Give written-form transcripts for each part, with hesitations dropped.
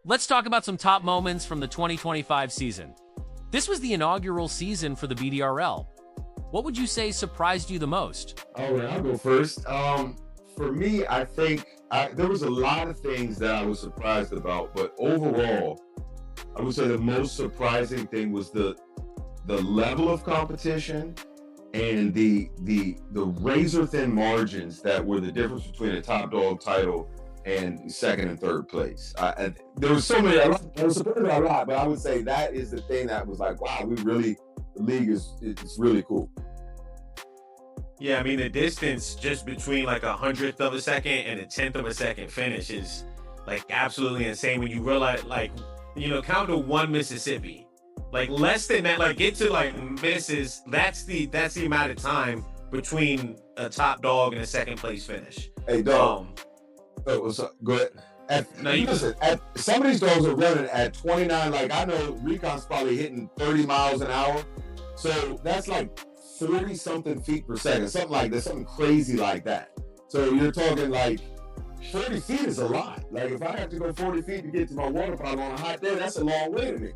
Let's talk about some top moments from the 2025 season. This was the inaugural season for the BDRL. What would you say surprised you the most? All right, I'll go first. For me, I think there was a lot of things that I was surprised about, but overall, I would say the most surprising thing was the level of competition and the razor thin margins that were the difference between a top dog title and second and third place. There was so many. I was surprised about a lot, but I would say that is the thing that was like, wow, the league it's really cool. Yeah, I mean, the distance just between like 100th of a second and 1/10 of a second finish is like absolutely insane when you realize, like, count to one Mississippi. Like less than that, like get to like misses, that's the amount of time between a top dog and a second place finish. Hey, dog. What's up? Go ahead. Some of these dogs are running at 29. Like, I know Recon's probably hitting 30 miles an hour. So that's like 40 something feet per second, something like that, something crazy like that. So you're talking like 40 feet is a lot. Like, if I have to go 40 feet to get to my water bottle on a hot day, that's a long way to me.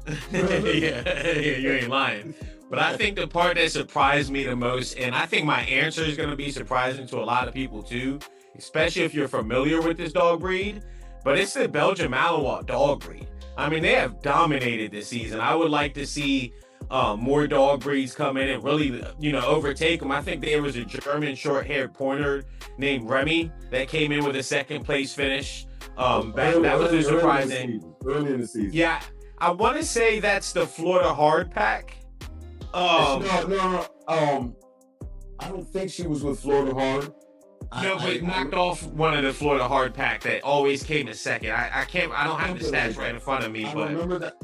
Yeah, you ain't lying. But I think the part that surprised me the most, and I think my answer is going to be surprising to a lot of people too, especially if you're familiar with this dog breed, but it's the Belgian Malinois dog breed. I mean, they have dominated this season. I would like to see more dog breeds come in and really, overtake them. I think there was a German short-haired pointer named Remy that came in with a second place finish. That was surprising. Early in the season. Yeah, I want to say that's the Florida Hard Pack. No. I don't think she was with Florida Hard. But knocked off one of the Florida Hard Pack that always came in second. I don't have the stats right in front of me, but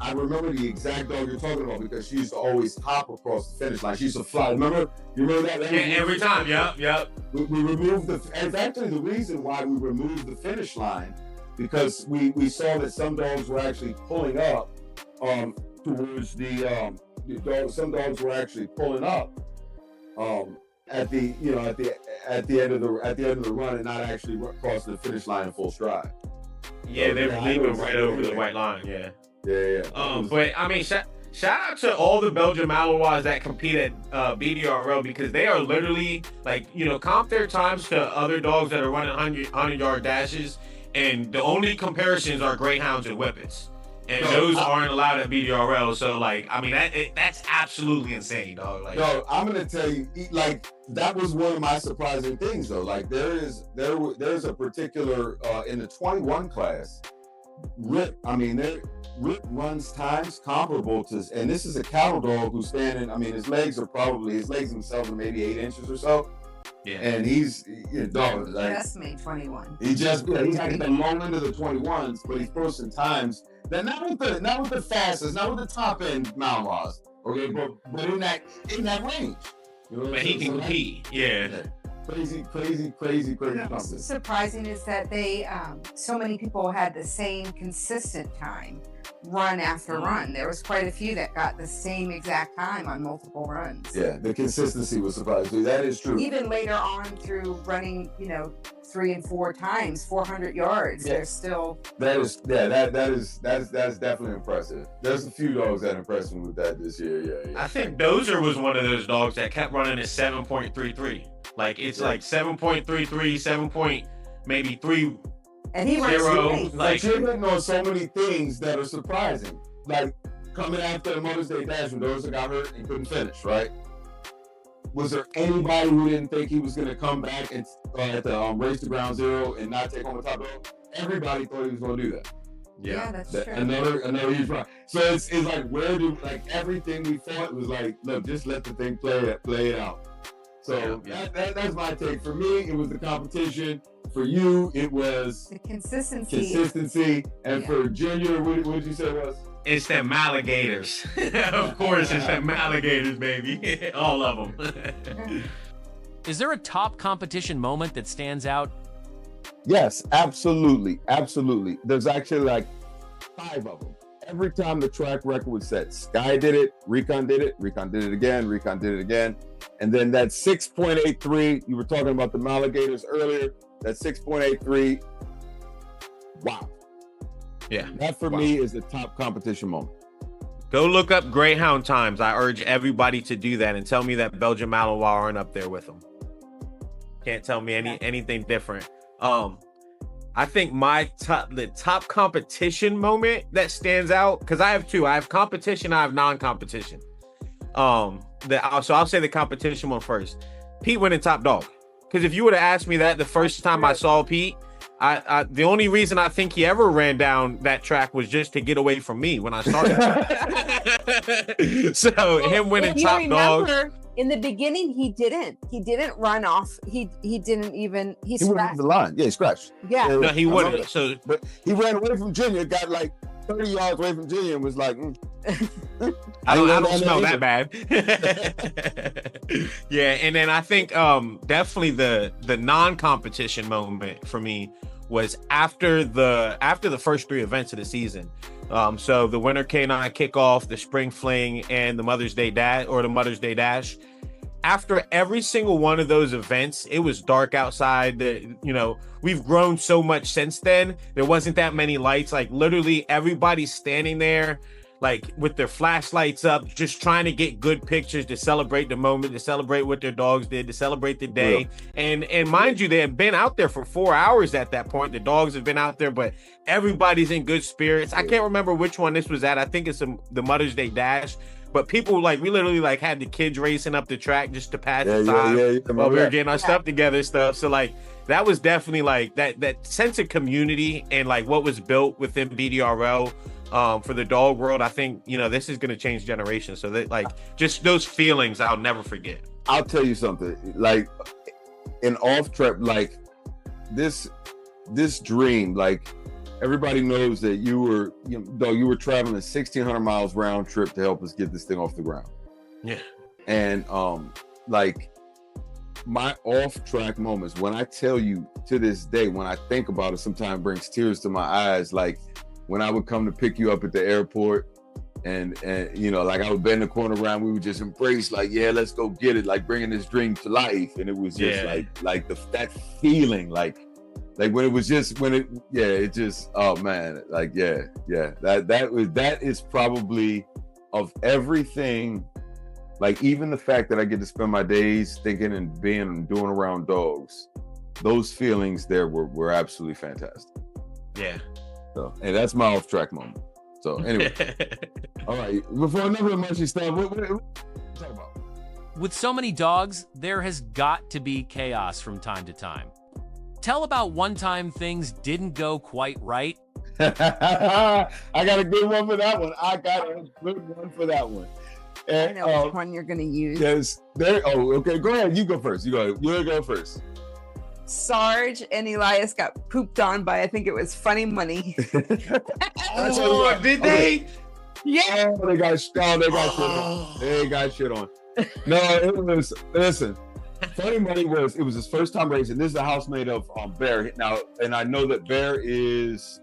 I remember the exact dog you're talking about because she used to always hop across the finish line. She used to fly. You remember that? Yeah, every time. Yep. We removed and it's actually the reason why we removed the finish line, because we saw that some dogs were actually pulling up towards the dogs. Some dogs were actually pulling up at the end of the run and not actually crossing the finish line in full stride. Yeah, they were leaping right over the white line. Yeah. But I mean, shout out to all the Belgian Malinois that compete at BDRL, because they are literally like, comp their times to other dogs that are running 100-yard dashes, and the only comparisons are greyhounds and whippets. And those aren't allowed at BDRL, so like, I mean, that's absolutely insane, dog. Like, I'm gonna tell you, like, that was one of my surprising things, though. Like, there's a particular in the 21 class, Rip runs times comparable to, and this is a cattle dog who's standing. I mean, his legs themselves are maybe 8 inches or so. Yeah. And he's dog. Like, just made 21. He's at the long end of the 21s, but he's posting times. They're not with the fastest, not with the top end Malinois, okay, but in that range. But he can compete, yeah. Crazy. What's surprising is that they, so many people had the same consistent time, run after run. There was quite a few that got the same exact time on multiple runs. Yeah, the consistency was surprising. That is true. Even later on through running, 3 and 4 times, 400 yards, they're still. That is definitely impressive. There's a few dogs that impressed me with that this year. Yeah. I think Dozer was one of those dogs that kept running at 7.33. Like, it's like 7.33, 7. Maybe 3. And he runs 0. Like, you're hitting on so many things that are surprising. Like, coming after the Mother's Day dash when Dozer got hurt and couldn't finish, right? Was there anybody who didn't think he was going to come back and at the race to ground zero and not take on the top dog? Everybody thought he was going to do that. Yeah, that's true. Another huge run. So it's like everything we thought was like, look, just let the thing play it out. So that's my take. For me, it was the competition. For you, it was the consistency. And for Junior, what did you say it was? It's them alligators. Of course, it's them alligators, baby. All of them. Is there a top competition moment that stands out? Yes, absolutely. There's actually like 5 of them. Every time the track record was set, Sky did it, Recon did it again. And then that 6.83, you were talking about the alligators earlier, that 6.83, wow. Yeah. That for me is the top competition moment. Go look up Greyhound times. I urge everybody to do that and tell me that Belgian Malinois aren't up there with them. Can't tell me anything different. I think the top competition moment that stands out, because I have two. I have competition, I have non-competition. So I'll say the competition one first. Pete winning top dog. Because if you would have asked me that the first time I saw Pete, I the only reason I think he ever ran down that track was just to get away from me when I started. So him winning top dog. In the beginning, he didn't run off. He didn't even. He went scratched over the line. Yeah, he scratched. Yeah. No, he wouldn't. So, but he ran away from Junior, got like 30 yards away from Junior, and was like, I don't smell that bad. Yeah, and then I think definitely the non-competition moment for me was after the first three events of the season. So the Winter K9 kickoff, the Spring Fling, and the Mother's Day Dash. After every single one of those events, it was dark outside. We've grown so much since then. There wasn't that many lights. Like literally everybody's standing there, like with their flashlights up, just trying to get good pictures to celebrate the moment, to celebrate what their dogs did, to celebrate the day. Yeah. And mind you, they have been out there for 4 hours at that point. The dogs have been out there, but everybody's in good spirits. I can't remember which one this was at. I think it's the Mother's Day Dash. But people we literally had the kids racing up the track just to pass the time while we were getting our stuff together and stuff. So that was definitely that sense of community and what was built within BDRL for the dog world. I think this is going to change generations. So that just those feelings I'll never forget. I'll tell you something. In off track, this dream, everybody knows that you were traveling 1,600 miles round trip to help us get this thing off the ground. Yeah. And my off track moments, when I tell you to this day, when I think about it, sometimes brings tears to my eyes. When I would come to pick you up at the airport and I would bend the corner around, we would just embrace, yeah, let's go get it, bringing this dream to life. And it was just that feeling, when it was just oh man, that is probably of everything, even the fact that I get to spend my days thinking and doing around dogs, those feelings there were absolutely fantastic. Yeah. So, and that's my off track moment. So anyway, all right, before another mushy stuff, what talk about? With so many dogs, there has got to be chaos from time to time. Tell about one time things didn't go quite right. I got a good one for that one. And, I know which one you're going to use. Yes. Okay. Go ahead. You go first. You go first. Sarge and Elias got pooped on by, I think it was Funny Money. Oh, did they? Yeah. Oh, they got shit on. They got shit on. No, it was. Listen. Funny Money was his first time racing. This is a housemate of Bear now, and I know that Bear is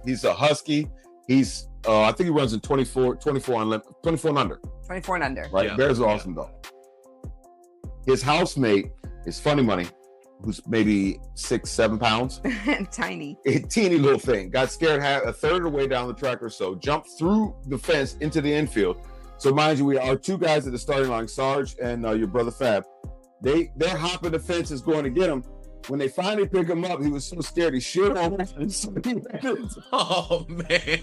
he's a husky. He's I think he runs in 24 and under. 24 and under. Right, yeah. Bear's an awesome dog. His housemate is Funny Money, who's maybe 6-7 pounds, tiny, a teeny little thing. Got scared a third of the way down the track or so. Jumped through the fence into the infield. So mind you, we are two guys at the starting line, Sarge and your brother Fab. They're hopping the fences going to get him. When they finally pick him up, he was so scared he shit on him. Oh man.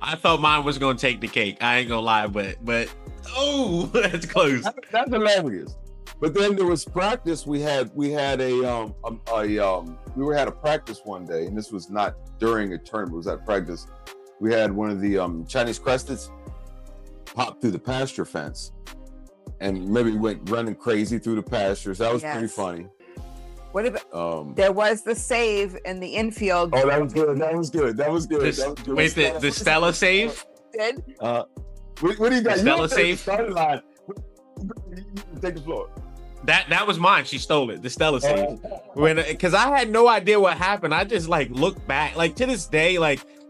I thought mine was gonna take the cake. I ain't gonna lie, but oh, that's close. That's hilarious. But then there was practice. We had a practice one day, and this was not during a tournament. It was at practice. We had one of the Chinese Cresteds pop through the pasture fence. And maybe went running crazy through the pastures. That was pretty funny. What about there was the save in the infield? Oh, that was good. Wait, the Stella save? Good. What do you got? The Stella save? Starting line. Take the floor. That was mine. She stole it. The Stella save. Because I had no idea what happened. I just looked back. To this day,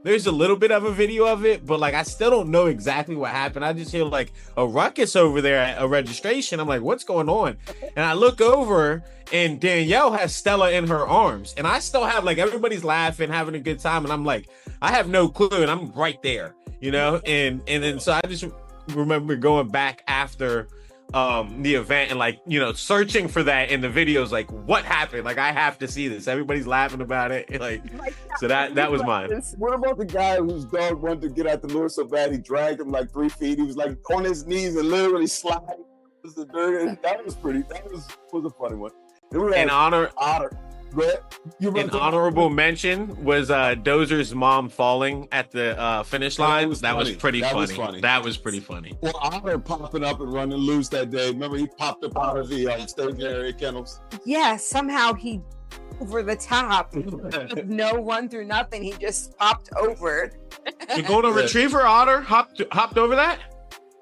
there's a little bit of a video of it, but like I still don't know exactly what happened. I just hear like a ruckus over there at a registration. I'm like, what's going on? And I look over and Danielle has Stella in her arms, and I still have like everybody's laughing, having a good time, and I'm like, I have no clue, and I'm right there, you know. And then so I just remember going back after the event and like, you know, searching for that in the videos, like what happened? Like I have to see this. Everybody's laughing about it. Like so that was mine. What about the guy whose dog wanted to get out the lure so bad he dragged him like 3 feet? He was like on his knees and literally sliding the dirt. That was a funny one. In honor, Otter. An honorable mention was Dozer's mom falling at the finish line. That was pretty funny. That was pretty funny. Well, Otter popping up and running loose that day. Remember, he popped up out of the stationary kennels. Yeah, somehow he over the top. No run through nothing. He just popped over. The golden retriever Otter hopped over that?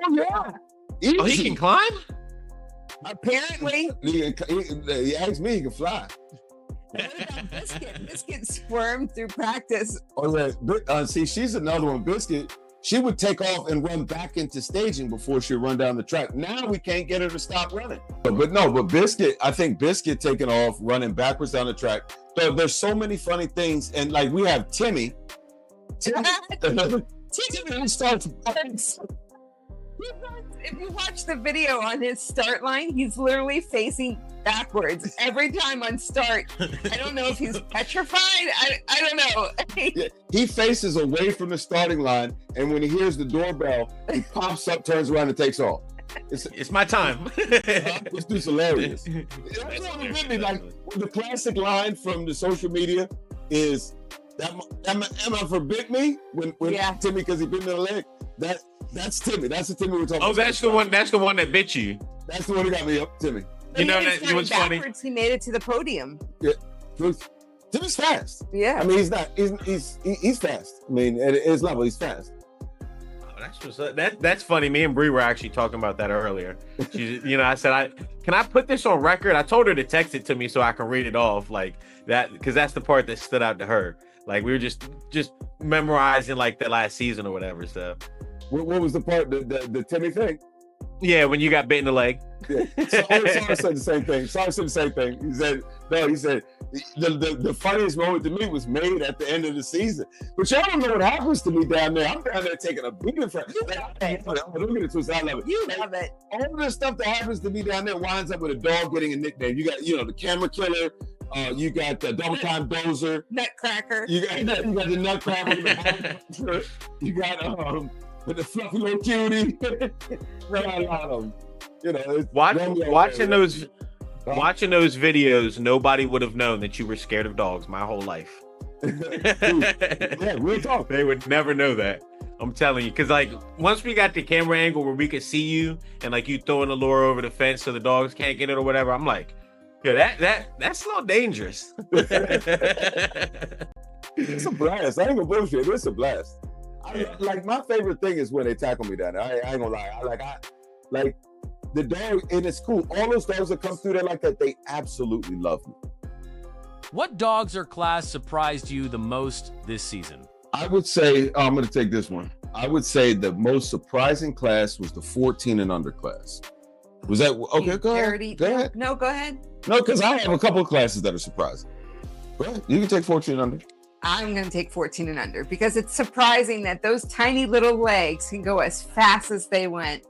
Oh, yeah. Easy. Oh, he can climb? Apparently. He asked me, he can fly. Biscuit squirmed through practice. Oh yeah, see, she's another one. Biscuit, she would take off and run back into staging before she'd run down the track. Now we can't get her to stop running. But Biscuit, I think Biscuit taking off, running backwards down the track. So there's so many funny things, and like we have Timmy. Timmy starts. If you watch the video on his start line, he's literally facing backwards every time on start. I don't know if he's petrified. I don't know. Yeah, he faces away from the starting line, and when he hears the doorbell, he pops up, turns around, and takes off. It's my time. It's just hilarious. Like the classic line from the social media is, "Am I for bit me?" When Timmy, because he bit me in the leg. That's Timmy. That's the Timmy we're talking about. Oh, that's the one. That's the one that bit you. That's the one that got me up, Timmy. You know that it was funny. He made it to the podium. Yeah, Timmy's fast. Yeah, I mean he's not. He's fast. I mean at his level, he's fast. Oh, that's funny. Me and Bree were actually talking about that earlier. She, you know, I said, can I put this on record? I told her to text it to me so I can read it off like that, because that's the part that stood out to her. Like we were just memorizing like the last season or whatever. So what was the part? The Timmy thing? Yeah, when you got bit in the leg. Yeah. Sorry said the same thing. Sorry said the same thing. He said the funniest moment to me was made at the end of the season. But y'all don't know what happens to me down there. I'm down there taking a beating for it. Don't get it twisted. I love it. You love it. All the stuff that happens to me down there winds up with a dog getting a nickname. You got, the camera killer. You got the double time dozer. Nutcracker. You got the nutcracker. You got with the fluffy little cutie. Watching those videos, nobody would have known that you were scared of dogs my whole life. Yeah, real talk. They would never know that. I'm telling you, because like once we got the camera angle where we could see you and like you throwing the lure over the fence so the dogs can't get it or whatever, I'm like, yeah, that's a little dangerous. It's a blast. I ain't gonna bullshit. It's a blast. Like my favorite thing is when they tackle me down there. I ain't gonna lie. I like the dog, and it's cool. All those dogs that come through there like that, they absolutely love me. What dogs or class surprised you the most this season? I would say, I'm going to take this one. I would say the most surprising class was the 14 and under class. Was that okay? Go ahead. No, go ahead. No, because I have a couple of classes that are surprising. Go ahead. You can take 14 and under. I'm going to take 14 and under because it's surprising that those tiny little legs can go as fast as they went.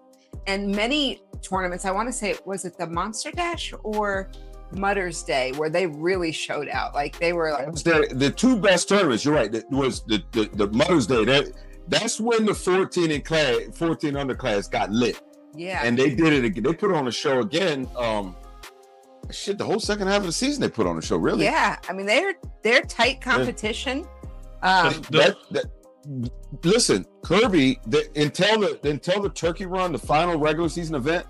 And many tournaments, I want to say, was it the Monster Dash or Mother's Day, where they really showed out? Like they were like the two best tournaments. You're right. It was the Mother's Day. That's when the 14 under class got lit. Yeah. And they did it again. They put on a show again. The whole second half of the season they put on a show. Really? Yeah. I mean, they're tight competition. Listen, Kirby, until the turkey run, the final regular season event,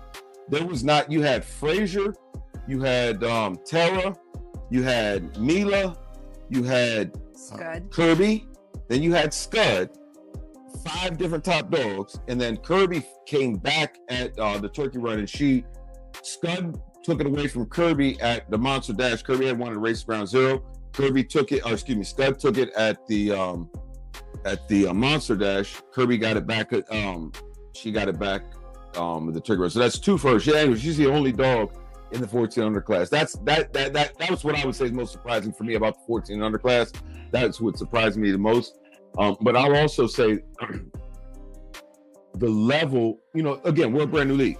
there was not. You had Frazier, you had Tara, you had Mila, you had Kirby, then you had Scud, 5 different top dogs, and then Kirby came back at the turkey run, and Scud took it away from Kirby at the Monster Dash. Kirby had won at race ground 0. Scud took it at the at the Monster Dash. Kirby got it back. She got it back with the trigger. So that's 2 firsts. Yeah, she's the only dog in the 14 under class. That was what I would say is most surprising for me about the 14 under class. That's what surprised me the most. But I'll also say the level, again, we're a brand new league.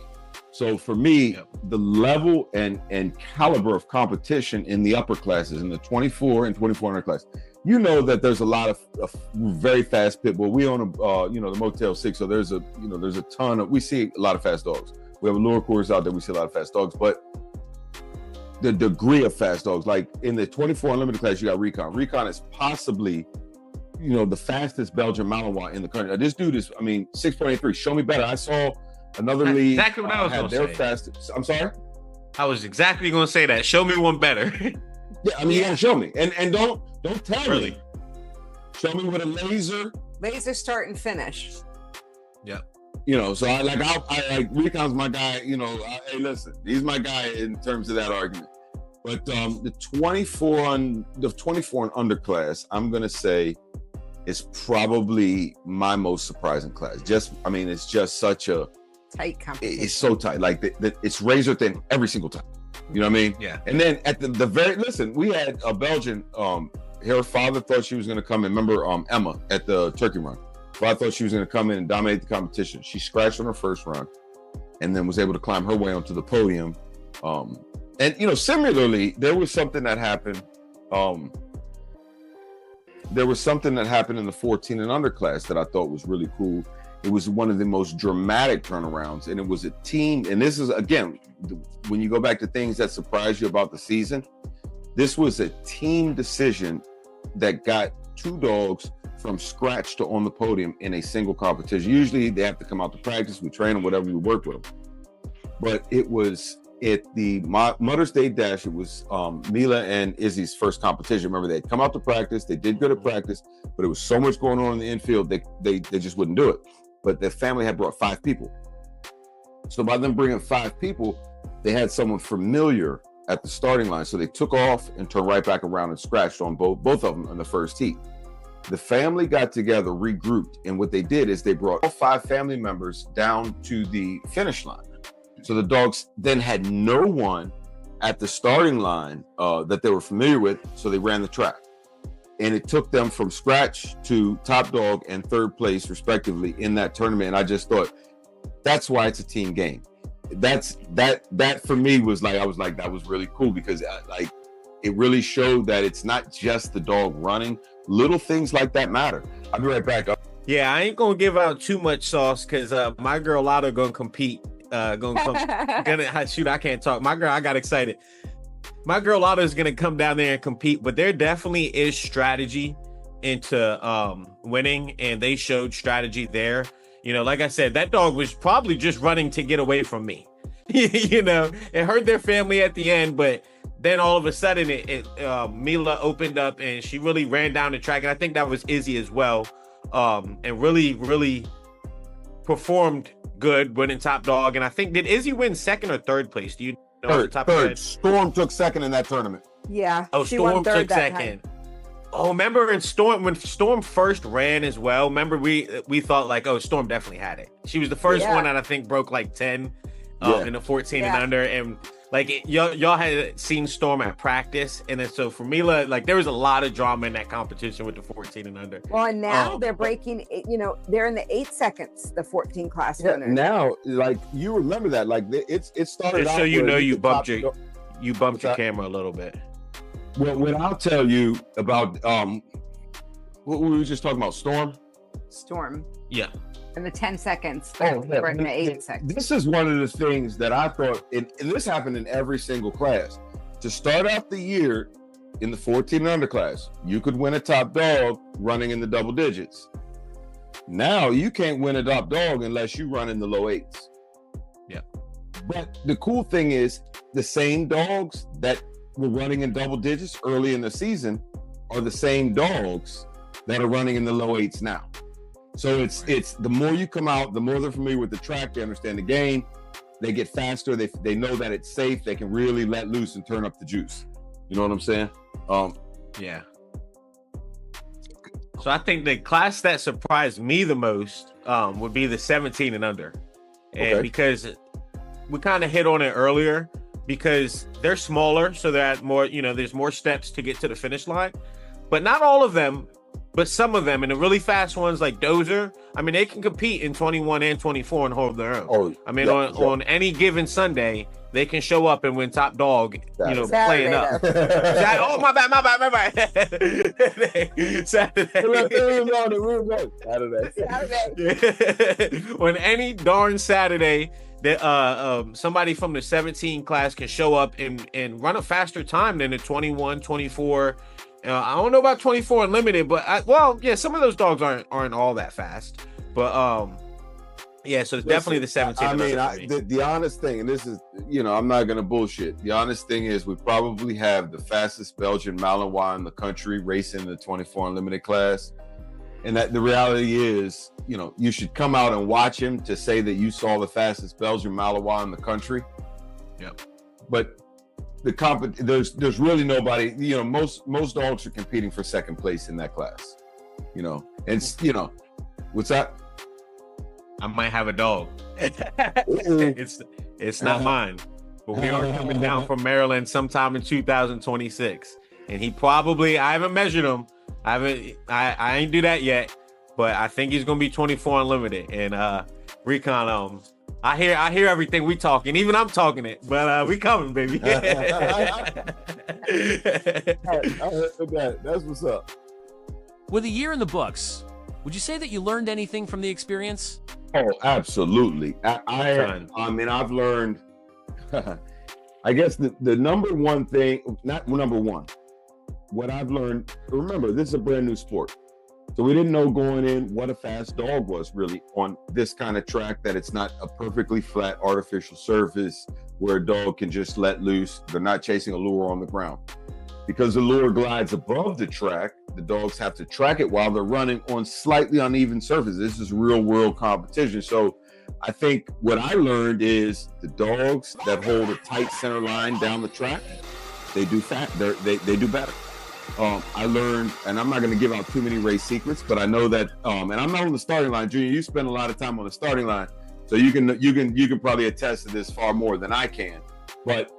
So for me, the level and caliber of competition in the upper classes, in the 24 and 24 under class, that there's a lot of very fast pit bull. We own the Motel 6, so there's a ton of, we see a lot of fast dogs. We have a lure course out there, we see a lot of fast dogs, but the degree of fast dogs, like in the 24 unlimited class, you got Recon. Recon is possibly, the fastest Belgian Malinois in the country. Now, this dude is, 6.83. Show me better. I saw another league. Exactly what I was going to say. Fastest. I'm sorry? I was exactly going to say that. Show me one better. Yeah, you gotta show me. And don't tell me. Show me with a laser start and finish. Yeah. So I like Recon's my guy, hey, listen, he's my guy in terms of that argument. But the 24 and underclass, I'm gonna say is probably my most surprising class. It's just such a tight competition. It's so tight. Like it's razor thin every single time. You know what I mean? Yeah. And then at we had a Belgian, her father thought she was gonna come in. Remember Emma at the turkey run? I thought she was going to come in and dominate the competition. She scratched on her first run and then was able to climb her way onto the podium. Similarly, there was something that happened. There was something that happened in the 14 and under class that I thought was really cool. It was one of the most dramatic turnarounds, and it was a team. And this is, again, when you go back to things that surprise you about the season, this was a team decision that got 2 dogs from scratch to on the podium in a single competition. Usually they have to come out to practice, we train them, whatever, we work with them. But it was at the Mother's Day Dash, it was Mila and Izzy's first competition. Remember, they'd come out to practice, they did good at practice, but it was so much going on in the infield, they just wouldn't do it. But their family had brought 5 people. So by them bringing 5 people, they had someone familiar at the starting line. So they took off and turned right back around and scratched on both of them in the first heat. The family got together, regrouped, and what they did is they brought all 5 family members down to the finish line. So the dogs then had no one at the starting line that they were familiar with, so they ran the track. And it took them from scratch to top dog and 3rd place, respectively, in that tournament. And I just thought, that's why it's a team game. That for me was like, I was like, that was really cool, because it really showed that it's not just the dog running. Little things like that matter. I'll be right back. Yeah, I ain't gonna give out too much sauce because my girl Lotta gonna compete. Shoot, I can't talk. My girl, I got excited. My girl Lotta is gonna come down there and compete, but there definitely is strategy into winning, and they showed strategy there. Like I said, that dog was probably just running to get away from me. It hurt their family at the end, but then all of a sudden Mila opened up and she really ran down the track, and I think that was Izzy as well, and really performed good, winning top dog. And I think, did Izzy win 2nd or 3rd place? Do you know? Third. Storm took 2nd in that tournament. Yeah. Oh, Storm took 2nd. Oh, remember when Storm first ran as well? Remember we thought like, oh, Storm definitely had it. She was the first one that I think broke like 10 in the 14 and under, and like y'all had seen Storm at practice, and then so for Mila, like there was a lot of drama in that competition with the 14 and under. Well, and now they're breaking. They're in the 8 seconds. The 14 class winners. Now, like you remember that, like it started. Just so you bumped your camera a little bit. Well, what I'll tell you about what we were just talking about, Storm. Yeah. In the 10 seconds, we're in the 8 seconds. This is one of the things that I thought, and this happened in every single class. To start out the year in the 14 and under class, you could win a top dog running in the double digits. Now you can't win a top dog unless you run in the low 8s. Yeah. But the cool thing is, the same dogs that were running in double digits early in the season are the same dogs that are running in the low 8s now. So it's the more you come out, the more they're familiar with the track, they understand the game, they get faster, they know that it's safe, they can really let loose and turn up the juice. You know what I'm saying? Yeah. So I think the class that surprised me the most would be the 17 and under. And because we kind of hit on it earlier, because they're smaller, so that more, there's more steps to get to the finish line. But not all of them, but some of them, and the really fast ones like Dozer, I mean, they can compete in 21 and 24 and hold their own. Oh, I mean, on any given Sunday, they can show up and win top dog, playing up. Oh, my bad. Saturday. On any darn Saturday, that somebody from the 17 class can show up and run a faster time than the 21, 24. I don't know about 24 Unlimited, but some of those dogs aren't all that fast. But so it's definitely the 17. I mean, the honest thing, and this is, I'm not going to bullshit. The honest thing is we probably have the fastest Belgian Malinois in the country racing the 24 Unlimited class. And that the reality is, you should come out and watch him to say that you saw the fastest Belgian Malinois in the country. Yep. But there's really nobody, most dogs are competing for second place in that class, and what's that? I might have a dog. It's not mine, but we are coming down from Maryland sometime in 2026, and he probably, I haven't measured him. I ain't do that yet, but I think he's gonna be 24 Unlimited. And Recon, I hear everything we talking, even I'm talking it, but we coming, baby. All right, that's what's up. With a year in the books, would you say that you learned anything from the experience? Oh, absolutely. I mean, I've learned, I guess the number one thing, not number one, what I've learned, remember, this is a brand new sport. So we didn't know going in what a fast dog was really on this kind of track, that it's not a perfectly flat artificial surface where a dog can just let loose. They're not chasing a lure on the ground. Because the lure glides above the track, the dogs have to track it while they're running on slightly uneven surfaces. This is real world competition. So I think what I learned is the dogs that hold a tight center line down the track, they do do better. I learned, and I'm not going to give out too many race secrets, but I know that, and I'm not on the starting line. Junior, you spend a lot of time on the starting line, so you can probably attest to this far more than I can. But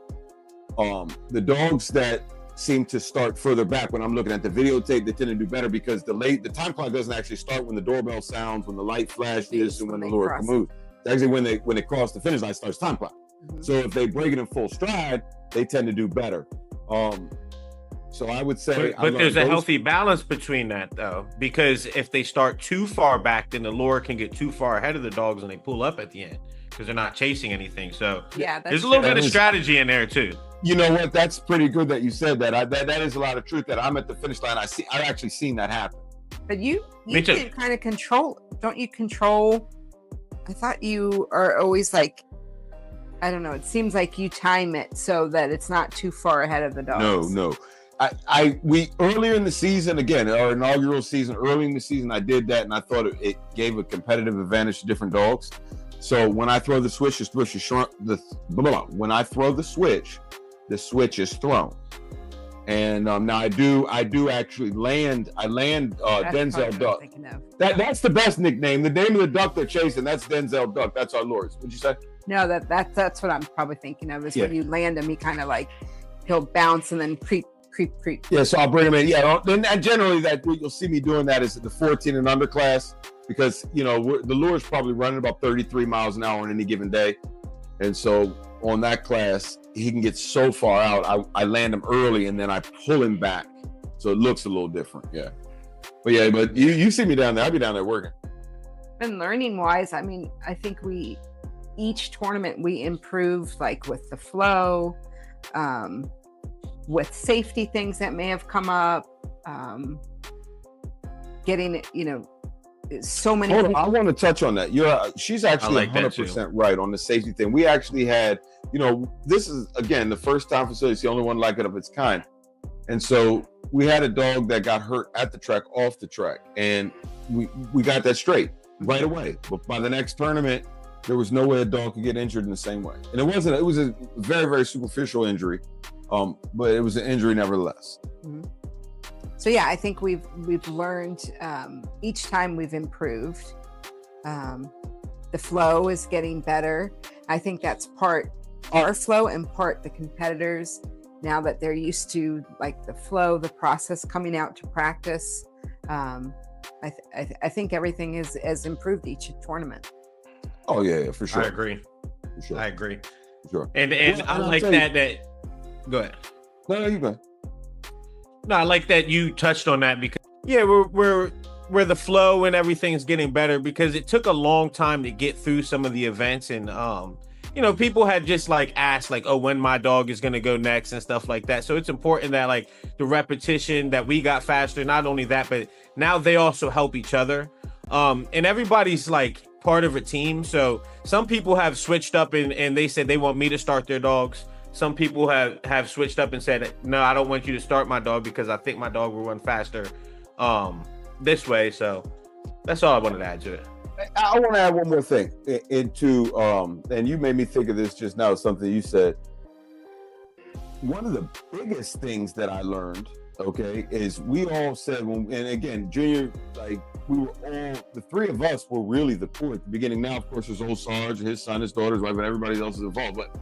the dogs that seem to start further back, when I'm looking at the videotape, they tend to do better because the time clock doesn't actually start when the doorbell sounds, when the light flashes, and when the lure moves. It's actually when they cross the finish line starts time clock. Mm-hmm. So if they break it in full stride, they tend to do better. So I would say, but there's a healthy balance between that, though, because if they start too far back, then the lure can get too far ahead of the dogs and they pull up at the end because they're not chasing anything. So there's a little bit of strategy in there too. You know what? That's pretty good that you said that. That is a lot of truth. That I'm at the finish line. I've actually seen that happen. But you can kind of control. Don't you control? I thought you are always like, I don't know. It seems like you time it so that it's not too far ahead of the dogs. No. We earlier in the season, again, our inaugural season, early in the season, I did that, and I thought it gave a competitive advantage to different dogs. So when I throw the switch, when I throw the switch is thrown. And now I do actually land. I land Denzel Duck. That's the best nickname. The name of the duck they're chasing, that's Denzel Duck. That's our lures. What'd you say? No, that's what I'm probably thinking of. Is when you land him, he kind of like he'll bounce and then creep. Yeah, so I'll bring him in. Yeah, and generally that you'll see me doing that is the 14 and under class, because the lure is probably running about 33 miles an hour on any given day, and so on that class he can get so far out. I land him early and then I pull him back, so it looks a little different. Yeah, but you see me down there. I'll be down there working. And learning wise, I mean, I think each tournament we improve, like with the flow. With safety things that may have come up, getting so many. I want to touch on that. She's actually 100% right on the safety thing. We actually had, this is again the first time facility. It's the only one like it of its kind, and so we had a dog that got hurt at the track, off the track, and we got that straight right away. But by the next tournament, there was no way a dog could get injured in the same way, and it was a very, very superficial injury. But it was an injury nevertheless. Mm-hmm. So yeah, I think we've learned each time we've improved. The flow is getting better. I think that's part our flow and part the competitors, now that they're used to like the flow, the process coming out to practice. I think everything has improved each tournament. Oh yeah, for sure. I agree. For sure. I agree. For sure. And Well, I I'll like tell you- that. Go ahead. No, you go. No, I like that you touched on that because we're the flow and everything is getting better because it took a long time to get through some of the events and people had just like asked like, oh, when my dog is gonna go next and stuff like that. So it's important that like the repetition that we got faster. Not only that, but now they also help each other. And everybody's like part of a team. So some people have switched up and they said they want me to start their dogs. Some people have switched up and said, no, I don't want you to start my dog because I think my dog will run faster this way. So that's all I wanted to add to it. I want to add one more thing into, and you made me think of this just now, something you said. One of the biggest things that I learned, okay, is we all said, and again, Junior, like we were all, the three of us were really the core at the beginning. Now, of course, there's old Sarge, his son, his daughter's wife, and everybody else is involved. But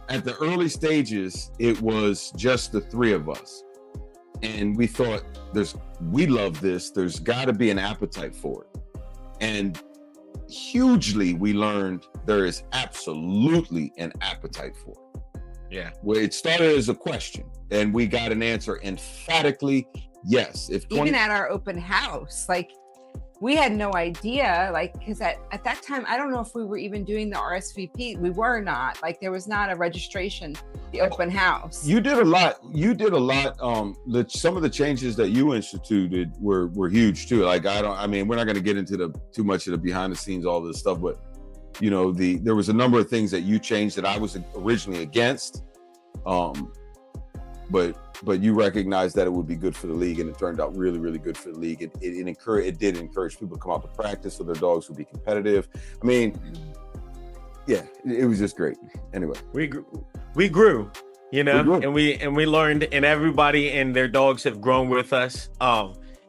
at the early stages, it was just the three of us. And we thought, we love this. There's got to be an appetite for it. And hugely, we learned there is absolutely an appetite for it. Yeah. Well, it started as a question, and we got an answer emphatically, yes. Even at our open house, like we had no idea, like, because at that time, I don't know if we were even doing the RSVP. We were not. Like, there was not a registration, the open house. You did a lot. Some of the changes that you instituted were huge too. Like, we're not going to get into too much of the behind the scenes, all this stuff, but there was a number of things that you changed that I was originally against. But you recognized that it would be good for the league, and it turned out really, really good for the league. It did encourage people to come out to practice so their dogs would be competitive. I mean, yeah, it was just great. Anyway, we grew, and we learned, and everybody and their dogs have grown with us.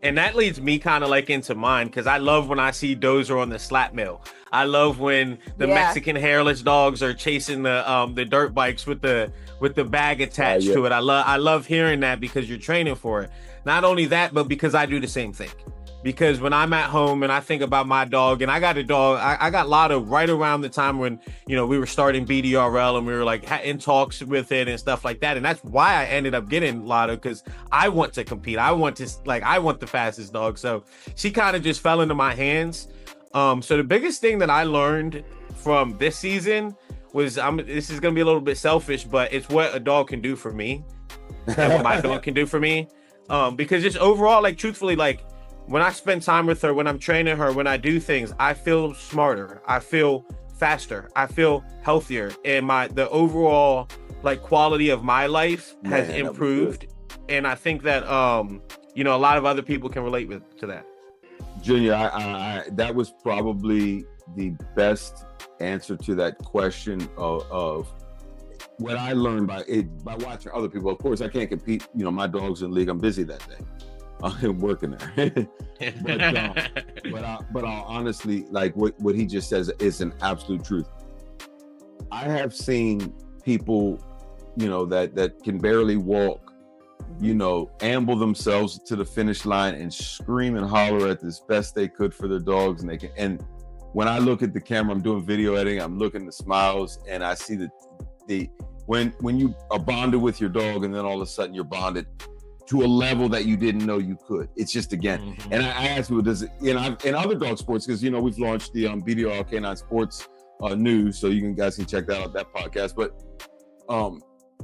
And that leads me kind of like into mine, because I love when I see Dozer on the slap mill. I love when the Mexican hairless dogs are chasing the dirt bikes with the bag attached to it. I love hearing that because you're training for it. Not only that, but because I do the same thing. Because when I'm at home and I think about my dog, and I got a dog, I got Lotto right around the time when, we were starting BDRL and we were like in talks with it and stuff like that. And that's why I ended up getting Lotto, because I want to compete. I want the fastest dog. So she kind of just fell into my hands. So the biggest thing that I learned from this season was, this is going to be a little bit selfish, but it's what a dog can do for me and what my dog can do for me. Because just overall, like truthfully, like, when I spend time with her, when I'm training her, when I do things, I feel smarter. I feel faster. I feel healthier. And the overall like quality of my life has improved. And I think that, a lot of other people can relate to that. Junior, I that was probably the best answer to that question of what I learned by watching other people. Of course, I can't compete. My dog's in the league. I'm busy that day. I'm working there. but I'll honestly, like what he just says is an absolute truth. I have seen people, that can barely walk, amble themselves to the finish line and scream and holler at this best they could for their dogs. And when I look at the camera, I'm doing video editing, I'm looking at the smiles, and I see when you are bonded with your dog, and then all of a sudden you're bonded to a level that you didn't know you could. It's just, again, and I asked people, does it, in other dog sports, because, we've launched the BDRL Canine Sports News, so you guys can check that out, that podcast. But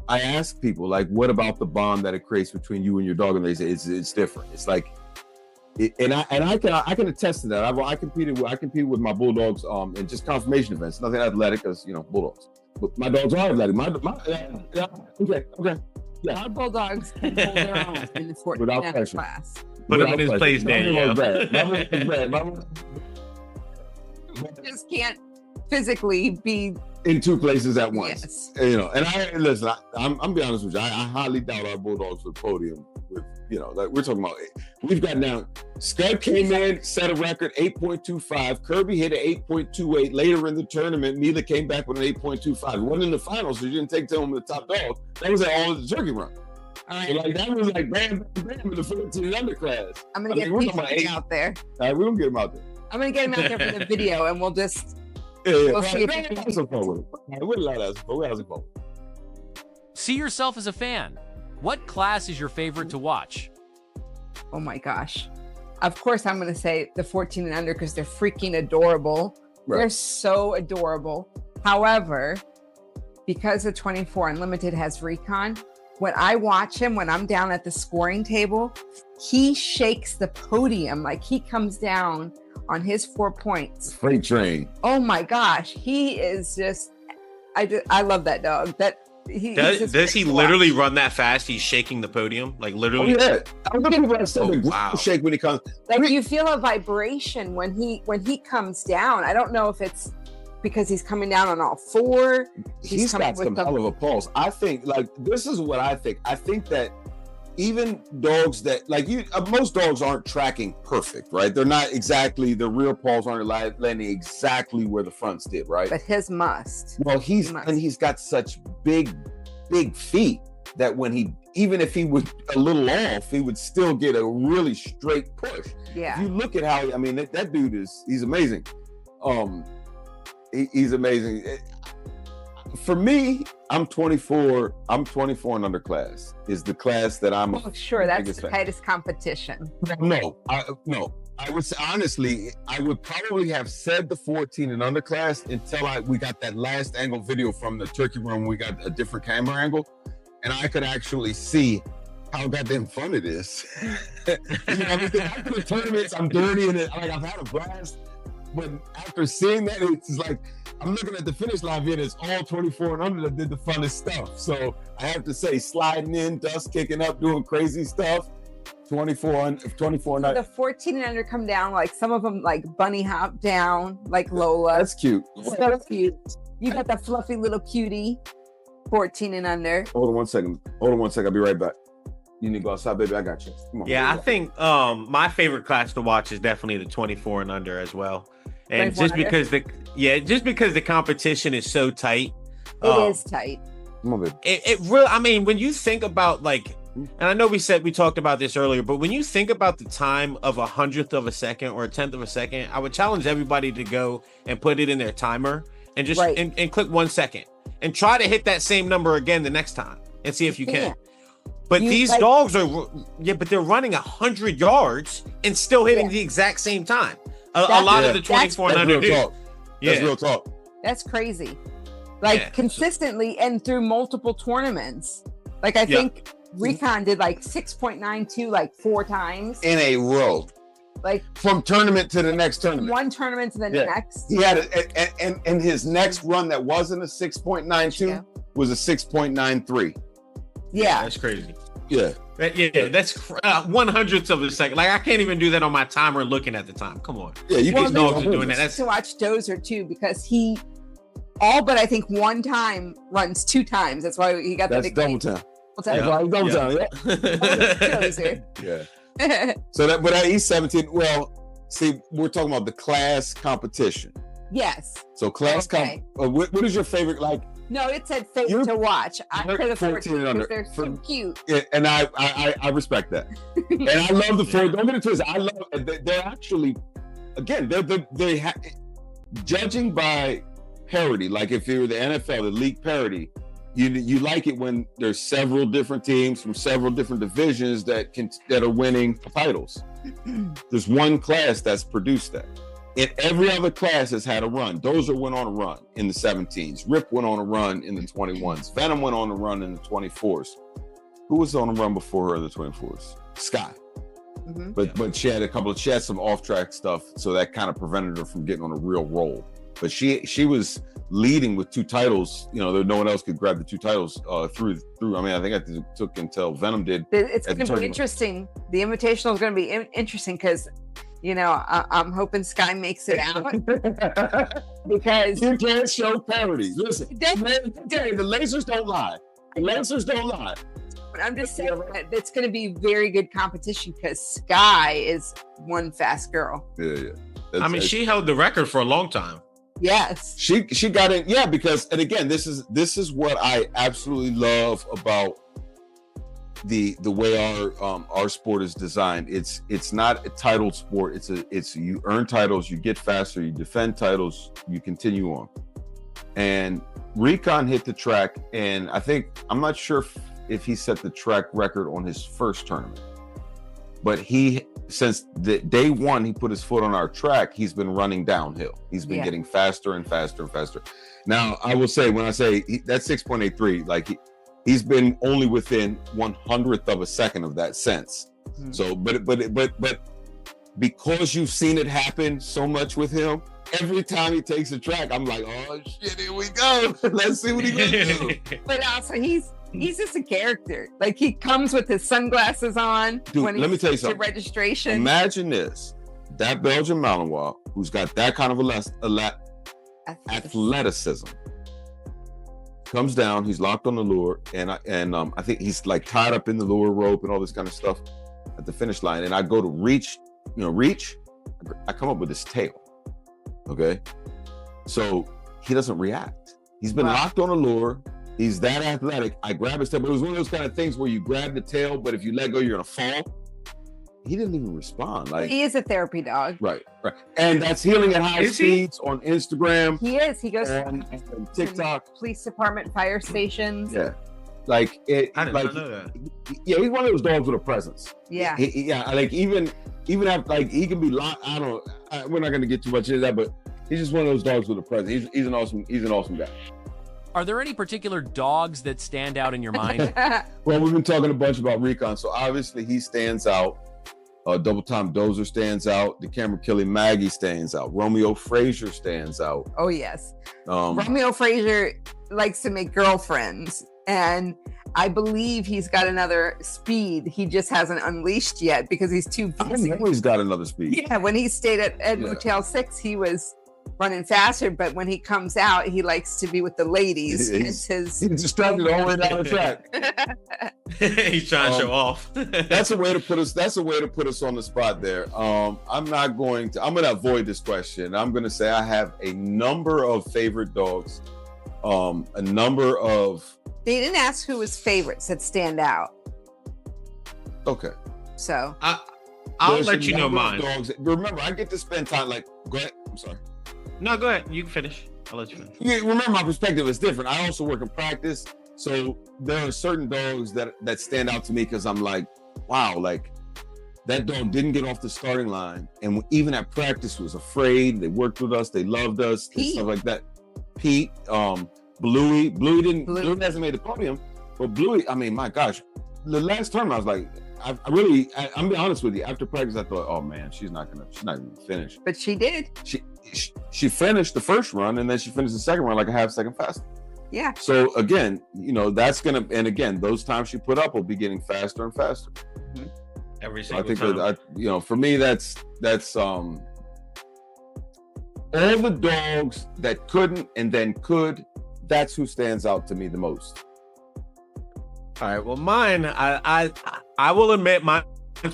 I ask people, like, what about the bond that it creates between you and your dog? And they say it's different. It's like, I can attest to that. I competed with my bulldogs in just confirmation events, nothing athletic, because bulldogs. But my dogs are athletic. Okay. Yeah. Our bulldogs can hold their own in the 14 class. Put him in his place, Danielle. Just can't physically be in two places at once. Yes. And I'm be honest with you, I highly doubt our bulldogs would podium with like we're talking about, we've got now, Scud came in, set a record, 8.25. Kirby hit an 8.28 later in the tournament. Mila came back with an 8.25. It wasn't in the finals, so you didn't take home the top dog. That was at all of the turkey run. All right. So like that was like bam, bam, bam in the 14 underclass. I'm gonna get these out there. All right, we're gonna get him out there. I'm gonna get him out there for the video, and we'll just We'll see if we have some fun with it. We'll allow that. We'll have some fun. See yourself as a fan. What class is your favorite to watch? Oh my gosh. Of course, I'm gonna say the 14 and under because they're freaking adorable. Right. They're so adorable. However, because the 24 Unlimited has recon, when I watch him, when I'm down at the scoring table, he shakes the podium like he comes down on his 4 points. Freight train. Oh my gosh, he is just. I love that dog. Does he literally run that fast? He's shaking the podium, like literally. Oh, yeah, I'm looking for that shake when he comes. Like you feel a vibration when he comes down. I don't know if it's because he's coming down on all four. He's got some hell of a pulse. I think, like, this is what I think. I think that even dogs that, like, most dogs aren't tracking perfect, right? They're not exactly, the real paws aren't landing exactly where the fronts did, right? But his must. Well, he's got such big feet that when even if he was a little off, he would still get a really straight push. Yeah. If you look at how, I mean, that dude he's amazing. He's amazing. For me, I'm 24 and underclass is the class that I'm. Oh, sure, that's the tightest competition. No. I would say, honestly, I would probably have said the 14 and underclass until we got that last angle video from the turkey run. We got a different camera angle, and I could actually see how goddamn fun it is. After the tournaments, I'm dirty and I've had a blast. But after seeing that, it's like I'm looking at the finish line video. It's all 24 and under that did the funnest stuff. So I have to say, sliding in, dust kicking up, doing crazy stuff. 24 and under. The 14 and under come down, like some of them like bunny hop down, like Lola. That's cute. So cute. You got the fluffy little cutie, 14 and under. Hold on one second. I'll be right back. You need to go outside, baby. I got you. Come on. Yeah, I think my favorite class to watch is definitely the 24 and under as well. And just because the competition is so tight. It is tight. Come on, baby. It really, I mean, when you think about like, and I know we talked about this earlier, but when you think about the time of 100th of a second or 1/10 of a second, I would challenge everybody to go and put it in their timer and just and click 1 second and try to hit that same number again the next time and see if you can. But these dogs are, but they're running 100 yards and still hitting the exact same time. A lot of the 24 and under do. That's real talk. That's crazy. Like consistently and through multiple tournaments. Like I think Recon did like 6.92 like 4 times in a row. Like from tournament to the next tournament. One tournament to the next. He had and his next run that wasn't a 6.92 was a 6.93. Yeah, that's crazy. Yeah, that's 1/100th of a second. Like I can't even do that on my timer looking at the time. Come on. Yeah, you can dogs are doing that. That's to watch Dozer too because he all but I think one time runs 2 times. That's why he got the big double time. That's why double time. Yeah. So that he's 17. Well, see, we're talking about the class competition. Yes. So class what is your favorite like? No, it said favorite to watch. I heard the 14 and under. They're so cute. Yeah, and I respect that. And I love the 4. Don't get it twisted. I love. They're actually, again, they judging by parity. Like if you're the NFL, the league parity, you like it when there's several different teams from several different divisions that are winning titles. There's one class that's produced that. And every other class has had a run. Dozer went on a run in the 17s. Rip went on a run in the 21s. Venom went on a run in the 24s. Who was on a run before her in the 24s? Sky. Mm-hmm. But she had some off-track stuff, so that kind of prevented her from getting on a real roll. But she was leading with 2 titles. You know, no one else could grab the 2 titles through. I mean, I think it took until Venom did. It's going to be interesting. The Invitational is going to be interesting because, you know, I'm hoping Sky makes it out because you can't show parity. Listen, the lasers don't lie. The lasers don't lie. But I'm just saying that it's going to be very good competition because Sky is one fast girl. Yeah. I mean, she held the record for a long time. Yes. She got it. Yeah, because, and again, this is what I absolutely love about the way our sport is designed. It's not a titled sport. It's you earn titles, you get faster, you defend titles, you continue on. And Recon hit the track, and I'm not sure if he set the track record on his first tournament, but since the day one he put his foot on our track, he's been running downhill. He's been getting faster and faster and faster. Now, I will say, when I say that's 6.83, like he's been only within 1/100th of a second of that since. Mm-hmm. So, but because you've seen it happen so much with him, every time he takes a track, I'm like, oh shit, here we go. Let's see what he's gonna do. But also, he's just a character. Like, he comes with his sunglasses on. Dude, let me tell you something. Registration. Imagine this: that Belgian Malinois, who's got that kind of athleticism, comes down. He's locked on the lure, and I think he's like tied up in the lure rope and all this kind of stuff at the finish line. And I go to reach. I come up with his tail. Okay, so he doesn't react. He's been locked on a lure. He's that athletic. I grab his tail, but it was one of those kind of things where you grab the tail, but if you let go, you're gonna fall. He didn't even respond. Like, he is a therapy dog. Right. And that's Healing at High Speeds on Instagram. He is. He goes on TikTok. Police department, fire stations. Yeah. Like it. I did not know that. Yeah, he's one of those dogs with a presence. Yeah. Like even after, like, he can be locked. I don't know. We're not gonna get too much into that, but he's just one of those dogs with a presence. He's an awesome guy. Are there any particular dogs that stand out in your mind? Well, we've been talking a bunch about Recon, so obviously he stands out. Double Time Dozer stands out. The Camera Killing Maggie stands out. Romeo Frazier stands out. Oh yes. Romeo Frazier likes to make girlfriends, and I believe he's got another speed. He just hasn't unleashed yet because he's too busy. I know he's got another speed. Yeah, when he stayed at Motel 6, he was running faster, but when he comes out, he likes to be with the ladies. He's distracted all the way down the track. He's trying to show off. That's a way to put us on the spot there. I'm going to avoid this question. I'm going to say I have a number of favorite dogs. A number of. They didn't ask who was favorites that stand out. Okay. So I'll let you know mine. Dogs. Remember, I get to spend time. Like, go ahead. I'm sorry. No, go ahead. You can finish. I'll let you finish. Yeah, remember, my perspective is different. I also work in practice, so there are certain dogs that stand out to me because I'm like, wow, like that dog didn't get off the starting line, and even at practice was afraid. They worked with us, they loved us, and stuff like that. Pete, Bluey hasn't made the podium, but Bluey, I mean, my gosh, the last term I was like, I'm being honest with you. After practice, I thought, oh man, she's not gonna finish. But she did. She finished the first run, and then she finished the second run like a half second faster. Yeah. So again, that's gonna, and again, those times she put up will be getting faster and faster. Mm-hmm. Every single time. I think for me, that's all the dogs that couldn't and then could. That's who stands out to me the most. All right. Well, mine, I will admit, mine's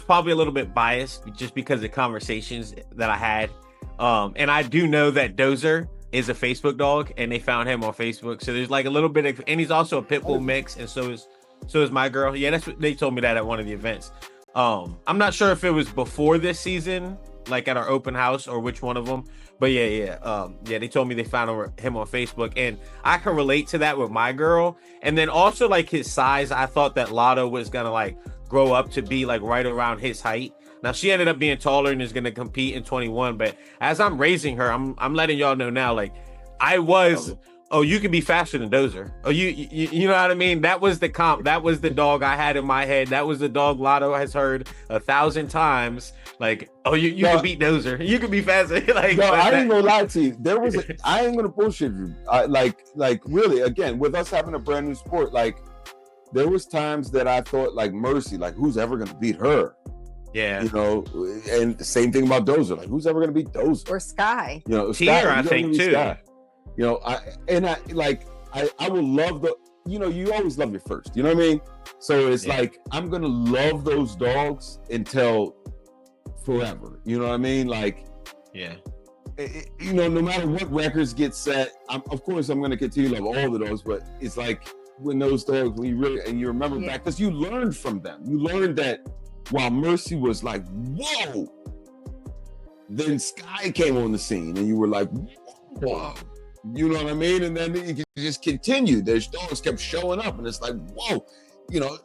probably a little bit biased just because of conversations that I had. And I do know that Dozer is a Facebook dog, and they found him on Facebook. So there's like a little bit of, and he's also a pit bull mix, and so is my girl. Yeah, that's what they told me that at one of the events. I'm not sure if it was before this season, like at our open house, or which one of them. But yeah, they told me they found him on Facebook, and I can relate to that with my girl. And then also like his size, I thought that Lotto was gonna like grow up to be like right around his height. Now she ended up being taller and is gonna compete in 21. But as I'm raising her, I'm letting y'all know now, like I was. Oh, you can be faster than Dozer. Oh, you know what I mean? That was the comp. That was the dog I had in my head. That was the dog Lotto has heard 1,000 times. Like, oh, you can beat Dozer. You can be faster. Like, no, I ain't gonna lie to you. I ain't gonna bullshit you. Like really, again, with us having a brand new sport, like there was times that I thought like Mercy, like who's ever gonna beat her? Yeah. And the same thing about Dozer. Like who's ever gonna beat Dozer? Or Sky. Tier, I think too. Sky. I will love you always love your first. You know what I mean? So it's like I'm gonna love those dogs until forever. You know what I mean? Like, no matter what records get set, of course I'm gonna continue to love all the dogs. But it's like when those dogs, when you remember back, because you learned from them. You learned that while Mercy was like, whoa, then Sky came on the scene, and you were like, whoa. You know what I mean? And then you just continued. There's dogs kept showing up, and it's like, whoa,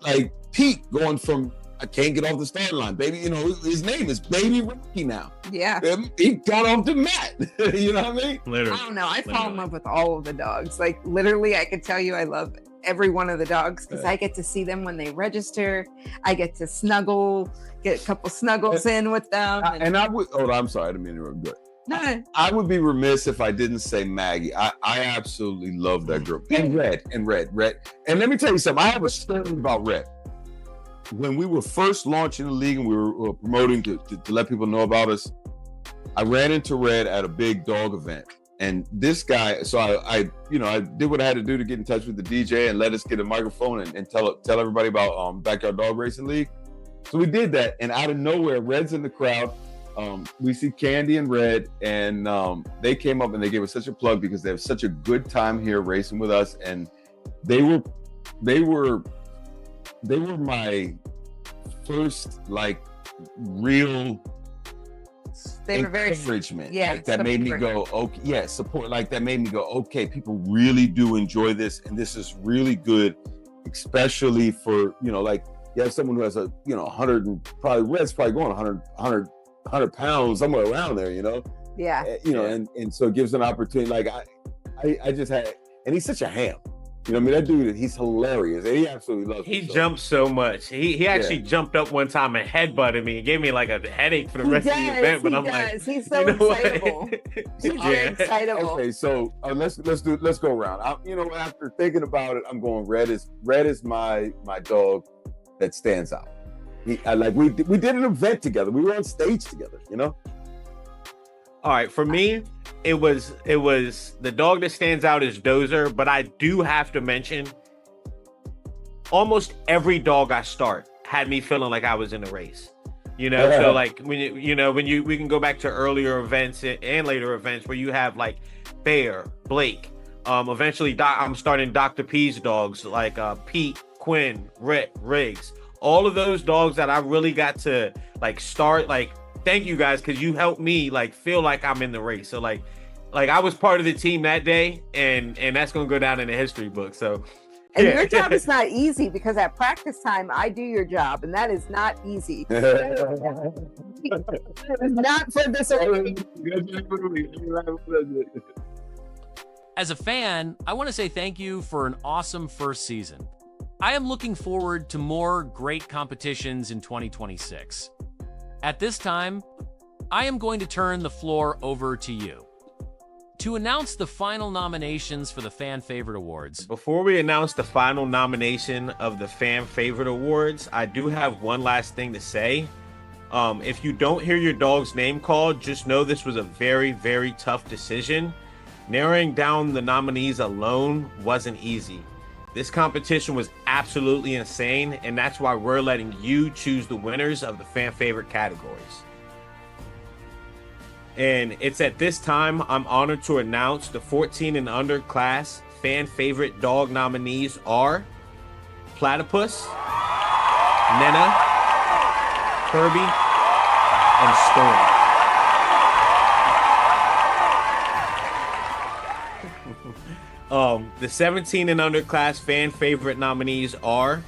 like Pete going from I can't get off the starting line, baby. His name is Baby Rocky now. Yeah. He got off the mat. You know what I mean? Literally. I don't know. I fall in love with all of the dogs. Like literally, I could tell you I love every one of the dogs because I get to see them when they register. I get to snuggle, get a couple snuggles in with them. And I would, I'm sorry, I didn't mean to interrupt. Good. No. I would be remiss if I didn't say Maggie. I absolutely love that girl. And Red. And let me tell you something. I have a story about Red. When we were first launching the league and we were promoting to let people know about us, I ran into Red at a big dog event. And this guy, so I did what I had to do to get in touch with the DJ and let us get a microphone and tell everybody about Backyard Dog Racing League. So we did that, and out of nowhere, Red's in the crowd. We see Candy and Red, and they came up and they gave us such a plug because they have such a good time here racing with us, and they were my first real encouragement. That made me go, okay, support. That made me go, okay, people really do enjoy this, and this is really good, especially for you have someone who has 100 and probably Red's probably going 100 pounds somewhere around there, and so it gives an opportunity. I just had, and he's such a ham. That dude, he's hilarious. And he absolutely loves He jumps so much. He actually jumped up one time and headbutted me and gave me a headache for the rest of the event. But I'm like, he's so excitable. He's very excitable. Okay, so let's go around. After thinking about it, I'm going Red is my dog that stands out. We did an event together. We were on stage together. All right, for me, it was the dog that stands out is Dozer, but I do have to mention almost every dog I start had me feeling like I was in a race. So we can go back to earlier events and later events where you have Bear, Blake, eventually I'm starting Dr. P's dogs Pete, Quinn, Riggs, all of those dogs that I really got to start thank you guys because you helped me feel like I'm in the race. So I was part of the team that day, and that's gonna go down in the history book. So and your job is not easy because at practice time I do your job, and that is not easy. Not for this. As a fan, I want to say thank you for an awesome first season. I am looking forward to more great competitions in 2026. At this time, I am going to turn the floor over to you to announce the final nominations for the Fan Favorite Awards. Before we announce the final nomination of the Fan Favorite Awards, I do have one last thing to say. If you don't hear your dog's name called, just know this was a very, very tough decision. Narrowing down the nominees alone wasn't easy. This competition was absolutely insane, and that's why we're letting you choose the winners of the fan favorite categories. And it's at this time I'm honored to announce the 14 and under class fan favorite dog nominees are Platypus, Nena, Kirby, and Storm. The 17 and under class fan favorite nominees are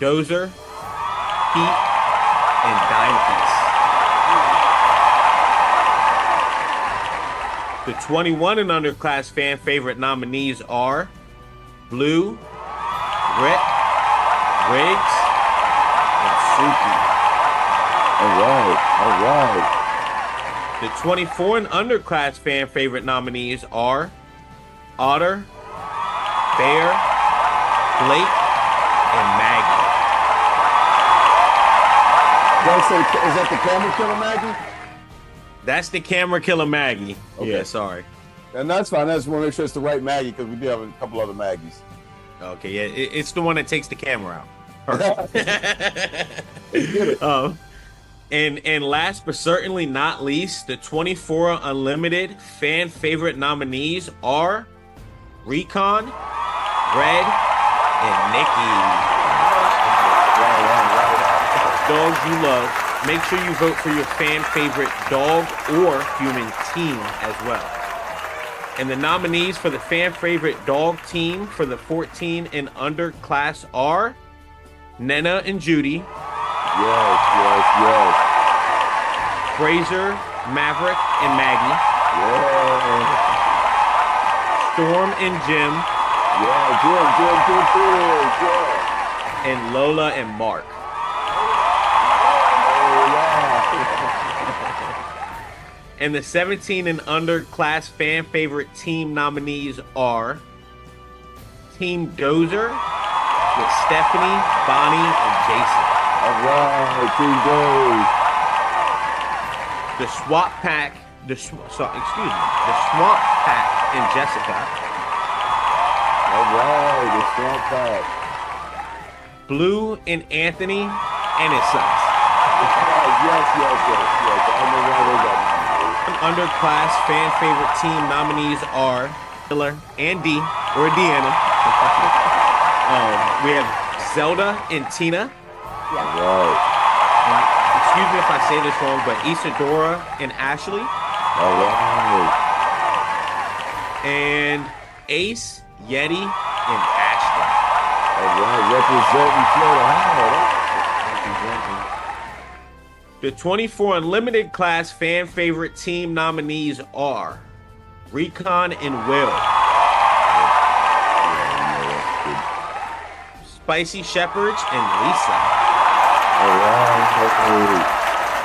Dozer, Pete, and Dimepiece. The 21 and under class fan favorite nominees are Blue, Rick, Riggs, and Suki. All right. The 24 and under class fan favorite nominees are Otter, Bear, Blake, and Maggie. Is that the camera killer Maggie? That's the camera killer Maggie. Okay. Yeah, sorry. And that's fine. I just want to make sure it's the right Maggie because we do have a couple other Maggies. Okay, yeah, it's the one that takes the camera out. Perfect. And last but certainly not least, the 24 Unlimited fan favorite nominees are Recon, Red, and Nikki. Dogs you love. Make sure you vote for your fan favorite dog or human team as well. And the nominees for the fan favorite dog team for the 14 and under class are Nena and Judy. Yes. Fraser, Maverick, and Maggie. Yeah. Storm and Jim. Yeah, Jim. And Lola and Mark. And the 17 and under class fan favorite team nominees are Team Dozer with Stephanie, Bonnie, and Jason. All right, Team Doze. The Swamp Pack, the Swamp Pack and Jessica. All right, the Swamp Pack. Blue and Anthony and his sons. Yes. I know why they got me. Underclass fan favorite team nominees are Miller and D, or Deanna. We have Zelda and Tina. All right. Excuse me if I say this wrong, but Isadora and Ashley. All right. And Ace, Yeti, and Ashton. All right, representing Florida. The 24 Unlimited class fan favorite team nominees are Recon and Will. Spicy Shepherds and Lisa. All right.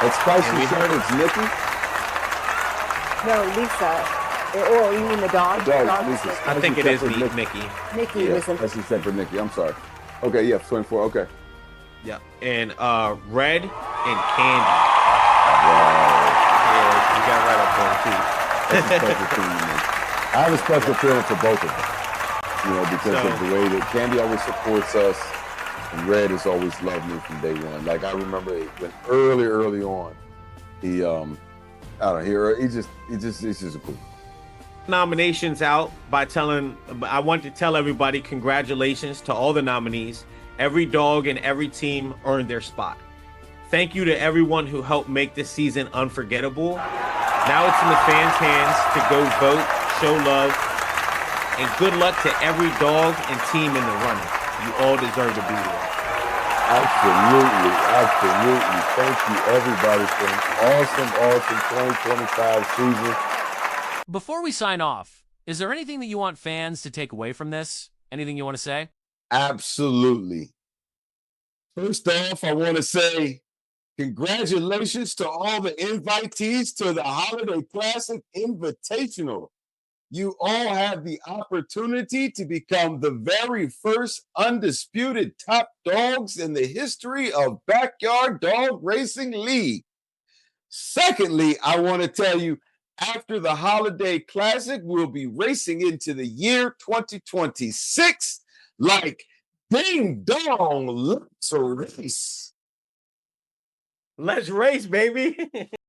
That's Spicy Shepherds, Nikki? No, Lisa. Or you mean the dog? Dog, Lisa. I think it is Nikki. Nikki. Nikki was in. Spicy Shepherd, Nikki. I'm sorry. Okay, yeah, 24. Okay. Yeah. And Red and Candy. Wow. Yeah, you got right up there too. That's a special feeling to me. I have a special feeling for both of them. Because of the way that Candy always supports us, and Red has always loved me from day one. Like I remember when early on, he he's just a cool. Nominations out I want to tell everybody congratulations to all the nominees. Every dog and every team earned their spot. Thank you to everyone who helped make this season unforgettable. Now it's in the fans' hands to go vote, show love, and good luck to every dog and team in the running. You all deserve to be there. Absolutely. Thank you, everybody, for an awesome 2025 season. Before we sign off, is there anything that you want fans to take away from this? Anything you want to say? Absolutely. First off, I want to say congratulations to all the invitees to the Holiday Classic Invitational. You all have the opportunity to become the very first undisputed top dogs in the history of Backyard Dog Racing League. Secondly, I want to tell you, after the Holiday Classic, we'll be racing into the year 2026 like ding dong, let's race. Let's race, baby.